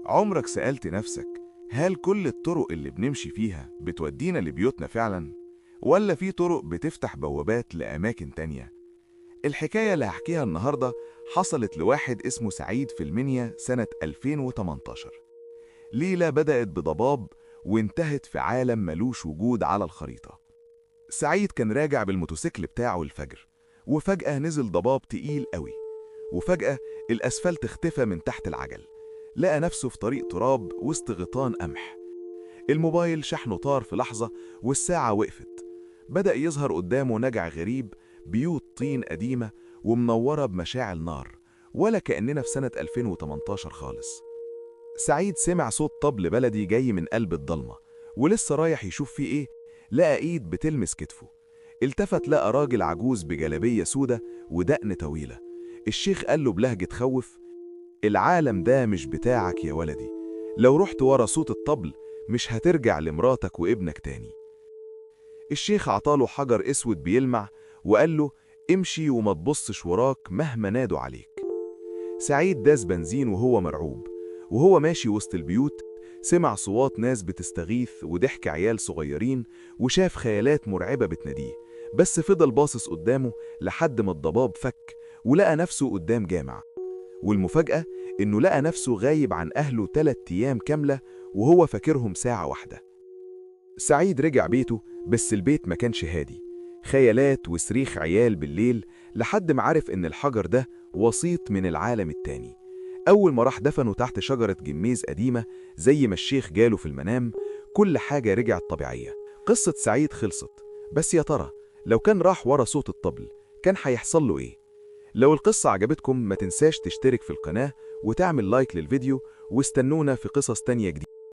عمرك سألت نفسك، هل كل الطرق اللي بنمشي فيها بتودينا لبيوتنا فعلا؟ ولا في طرق بتفتح بوابات لأماكن تانية؟ الحكاية اللي هحكيها النهاردة حصلت لواحد اسمه سعيد في المنيا سنة 2018. ليلة بدأت بضباب وانتهت في عالم ملوش وجود على الخريطة. سعيد كان راجع بالموتوسيكل بتاعه الفجر، وفجأة نزل ضباب تقيل قوي، وفجأة الأسفلت اختفى من تحت العجل. لقى نفسه في طريق تراب وسط غيطان قمح. الموبايل شحنه طار في لحظة، والساعة وقفت. بدأ يظهر قدامه نجع غريب، بيوت طين قديمة ومنورة بمشاعل نار، ولا كأننا في سنة 2018 خالص. سعيد سمع صوت طبل بلدي جاي من قلب الضلمة، ولسه رايح يشوف فيه ايه، لقى ايد بتلمس كتفه. التفت لقى راجل عجوز بجلابية سودة ودقن طويلة. الشيخ قال له بلهجة تخوف: العالم ده مش بتاعك يا ولدي، لو رحت ورا صوت الطبل مش هترجع لمراتك وابنك تاني. الشيخ عطاله حجر اسود بيلمع وقال له: امشي وما تبصش وراك مهما نادوا عليك. سعيد داس بنزين وهو مرعوب، وهو ماشي وسط البيوت سمع صوات ناس بتستغيث وضحك عيال صغيرين، وشاف خيالات مرعبة بتناديه، بس فضل باصص قدامه لحد ما الضباب فك ولقى نفسه قدام جامع. والمفاجأة إنه لقى نفسه غايب عن أهله 3 أيام كاملة وهو فاكرهم ساعة واحدة. سعيد رجع بيته، بس البيت ما كانش هادي، خيالات وصريخ عيال بالليل، لحد ما عرف إن الحجر ده وسيط من العالم التاني. أول ما راح دفنه تحت شجرة جميز قديمة زي ما الشيخ جاله في المنام، كل حاجة رجعت طبيعية. قصة سعيد خلصت، بس يا ترى لو كان راح ورا صوت الطبل كان هيحصل له إيه؟ لو القصة عجبتكم ما تنساش تشترك في القناة وتعمل لايك للفيديو، واستنونا في قصص تانية جديدة.